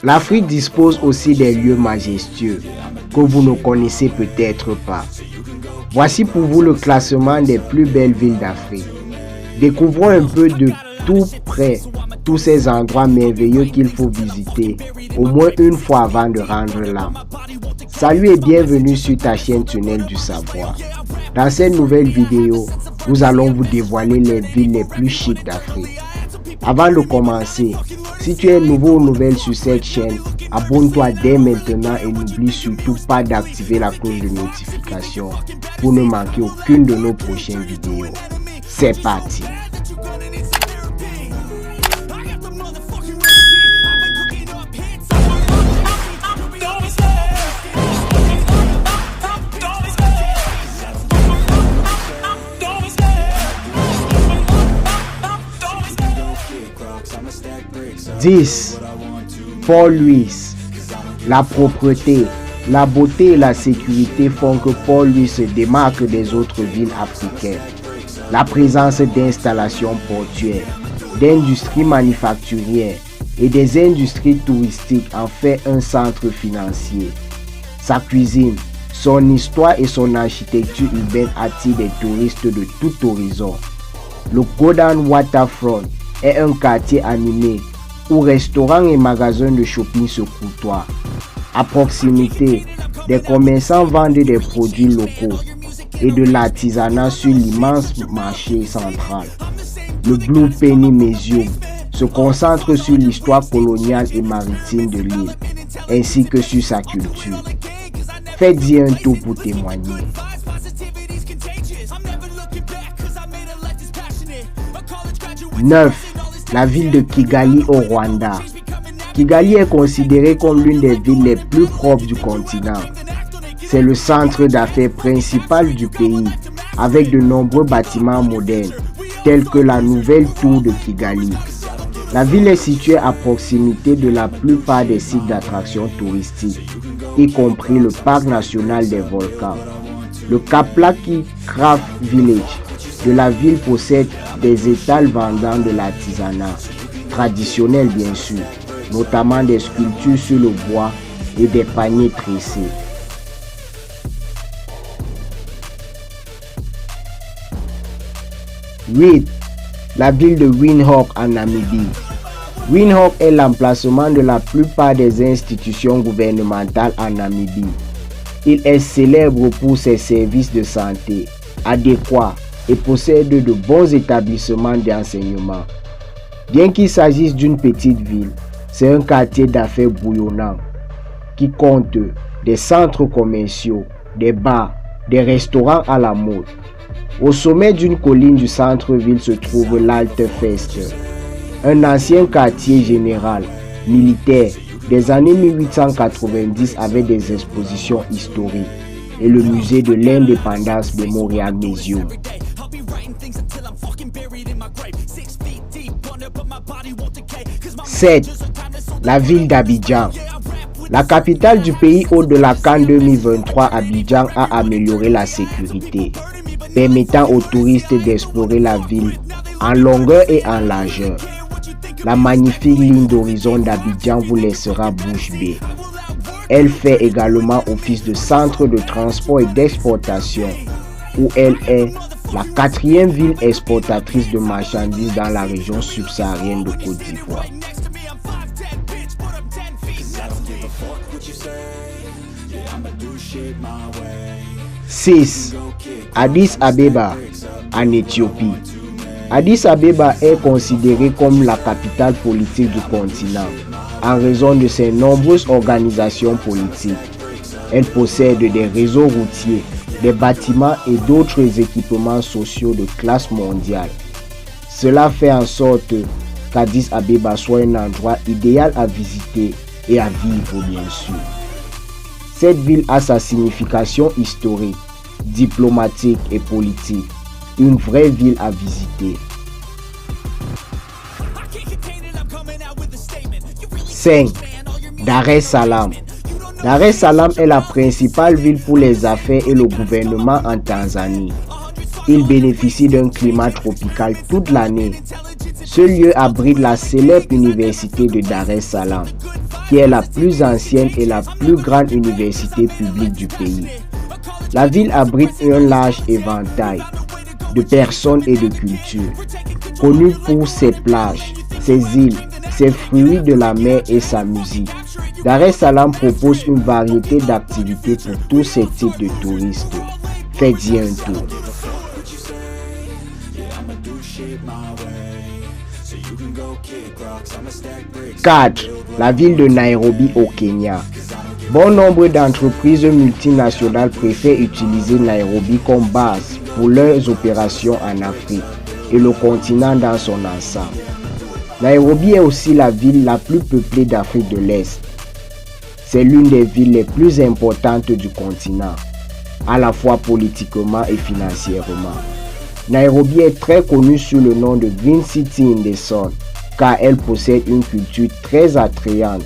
L'Afrique dispose aussi des lieux majestueux que vous ne connaissez peut-être pas. Voici pour vous le classement des plus belles villes d'Afrique. Découvrons un peu de tout près tous ces endroits merveilleux qu'il faut visiter au moins une fois avant de rendre l'âme. Salut et bienvenue sur ta chaîne Tunnel du Savoir. Dans cette nouvelle vidéo, nous allons vous dévoiler les villes les plus chics d'Afrique. Avant de commencer, si tu es nouveau ou nouvelle sur cette chaîne, abonne-toi dès maintenant et n'oublie surtout pas d'activer la cloche de notification pour ne manquer aucune de nos prochaines vidéos. C'est parti! Port-Louis. La propreté, la beauté et la sécurité font que Port-Louis se démarque des autres villes africaines. La présence d'installations portuaires, d'industries manufacturières et des industries touristiques en fait un centre financier. Sa cuisine, son histoire et son architecture urbaine attirent des touristes de tout horizon. Le Golden Waterfront est un quartier animé où restaurants et magasins de shopping se côtoient. À proximité, des commerçants vendent des produits locaux et de l'artisanat sur l'immense marché central. Le Blue Penny Museum se concentre sur l'histoire coloniale et maritime de l'île, ainsi que sur sa culture. Faites-y un tour pour témoigner. 9. La ville de Kigali au Rwanda. Kigali est considérée comme l'une des villes les plus propres du continent. C'est le centre d'affaires principal du pays, avec de nombreux bâtiments modernes, tels que la nouvelle tour de Kigali. La ville est située à proximité de la plupart des sites d'attractions touristiques, y compris le parc national des volcans. Le Kaplaki Craft Village de la ville possède des étals vendant de l'artisanat, traditionnel bien sûr, notamment des sculptures sur le bois et des paniers tressés. La ville de Windhoek en Namibie. Windhoek est l'emplacement de la plupart des institutions gouvernementales en Namibie. Il est célèbre pour ses services de santé adéquats et possède de bons établissements d'enseignement. Bien qu'il s'agisse d'une petite ville, c'est un quartier d'affaires bouillonnant qui compte des centres commerciaux, des bars, des restaurants à la mode. Au sommet d'une colline du centre-ville se trouve l'Altefest, un ancien quartier général militaire des années 1890 avec des expositions historiques et le musée de l'indépendance Memorial Museum. 7. La ville d'Abidjan. La capitale du pays hôte de la CAN 2023, Abidjan a amélioré la sécurité, permettant aux touristes d'explorer la ville en longueur et en largeur. La magnifique ligne d'horizon d'Abidjan vous laissera bouche bée. Elle fait également office de centre de transport et d'exportation, où elle est la 4e ville exportatrice de marchandises dans la région subsaharienne de Côte d'Ivoire. 6. Addis Abeba en Éthiopie. Addis Abeba est considérée comme la capitale politique du continent en raison de ses nombreuses organisations politiques. Elle possède des réseaux routiers, des bâtiments et d'autres équipements sociaux de classe mondiale. Cela fait en sorte qu'Addis Abeba soit un endroit idéal à visiter et à vivre bien sûr. Cette ville a sa signification historique, diplomatique et politique. Une vraie ville à visiter. 5. Dar es Salaam. Dar es Salaam est la principale ville pour les affaires et le gouvernement en Tanzanie. Il bénéficie d'un climat tropical toute l'année. Ce lieu abrite la célèbre université de Dar es Salaam. qui est la plus ancienne et la plus grande université publique du pays. La ville abrite un large éventail de personnes et de cultures, connue pour ses plages, ses îles, ses fruits de la mer et sa musique. Dar es Salaam propose une variété d'activités pour tous ces types de touristes. Faites-y un tour. 4. La ville de Nairobi au Kenya. Bon nombre d'entreprises multinationales préfèrent utiliser Nairobi comme base pour leurs opérations en Afrique et le continent dans son ensemble. Nairobi est aussi la ville la plus peuplée d'Afrique de l'Est. C'est l'une des villes les plus importantes du continent, à la fois politiquement et financièrement. Nairobi est très connue sous le nom de Green City in the Sun, car elle possède une culture très attrayante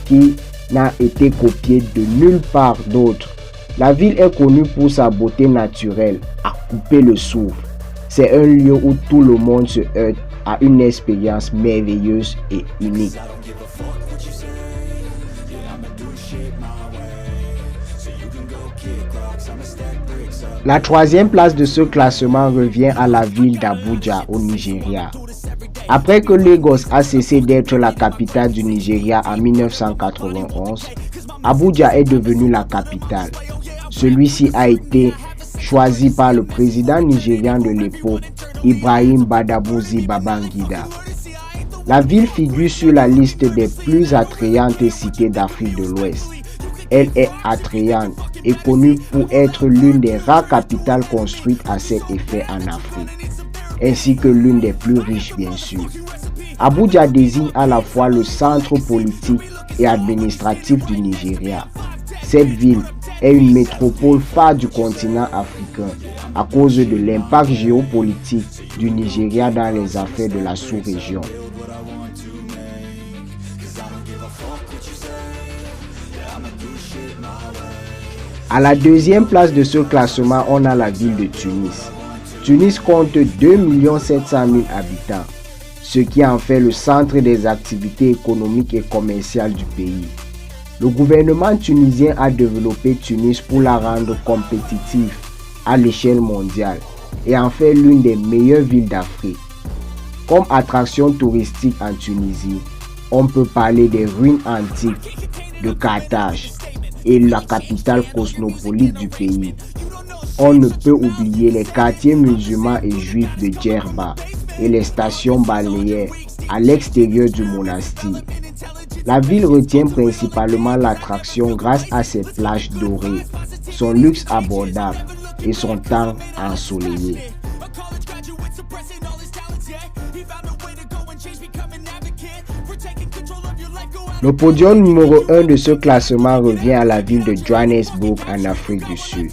qui n'a été copiée de nulle part d'autre. La ville est connue pour sa beauté naturelle, à couper le souffle. C'est un lieu où tout le monde se heurte à une expérience merveilleuse et unique. La troisième place de ce classement revient à la ville d'Abuja au Nigeria. Après que Lagos a cessé d'être la capitale du Nigeria en 1991, Abuja est devenue la capitale. Celui-ci a été choisi par le président nigérian de l'époque, Ibrahim Badamasi Babangida. La ville figure sur la liste des plus attrayantes cités d'Afrique de l'Ouest. Elle est attrayante et connue pour être l'une des rares capitales construites à cet effet en Afrique, ainsi que l'une des plus riches bien sûr. Abuja désigne à la fois le centre politique et administratif du Nigeria. Cette ville est une métropole phare du continent africain à cause de l'impact géopolitique du Nigeria dans les affaires de la sous-région. À la deuxième place de ce classement, on a la ville de Tunis. Tunis compte 2 700 000 habitants, ce qui en fait le centre des activités économiques et commerciales du pays. Le gouvernement tunisien a développé Tunis pour la rendre compétitive à l'échelle mondiale et en fait l'une des meilleures villes d'Afrique. Comme attraction touristique en Tunisie, on peut parler des ruines antiques de Carthage et la capitale cosmopolite du pays. On ne peut oublier les quartiers musulmans et juifs de Djerba et les stations balnéaires à l'extérieur du monastère. La ville retient principalement l'attraction grâce à ses plages dorées, son luxe abordable et son temps ensoleillé. Le podium numéro 1 de ce classement revient à la ville de Johannesburg en Afrique du Sud.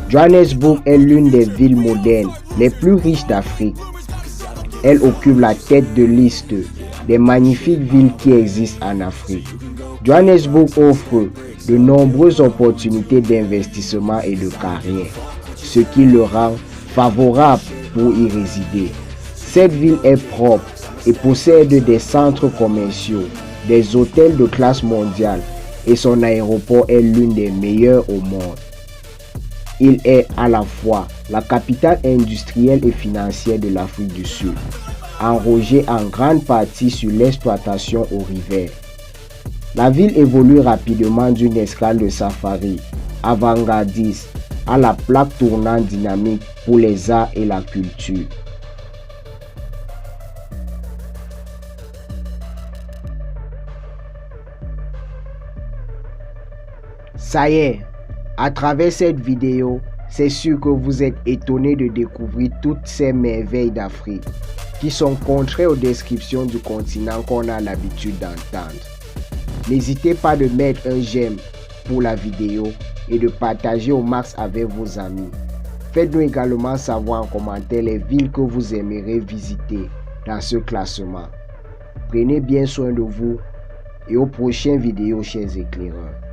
Johannesburg est l'une des villes modernes les plus riches d'Afrique. Elle occupe la tête de liste des magnifiques villes qui existent en Afrique. Johannesburg offre de nombreuses opportunités d'investissement et de carrière, ce qui le rend favorable pour y résider. Cette ville est propre et possède des centres commerciaux, des hôtels de classe mondiale et son aéroport est l'une des meilleures au monde. Il est à la fois la capitale industrielle et financière de l'Afrique du Sud, enrogée en grande partie sur l'exploitation aurifère. La ville évolue rapidement d'une escale de safari avant-gardiste à la plaque tournante dynamique pour les arts et la culture. Ça y est, à travers cette vidéo, c'est sûr que vous êtes étonnés de découvrir toutes ces merveilles d'Afrique qui sont contraires aux descriptions du continent qu'on a l'habitude d'entendre. N'hésitez pas de mettre un j'aime pour la vidéo et de partager au max avec vos amis. Faites-nous également savoir en commentaire les villes que vous aimeriez visiter dans ce classement. Prenez bien soin de vous et aux prochaines vidéos, chers éclaireurs.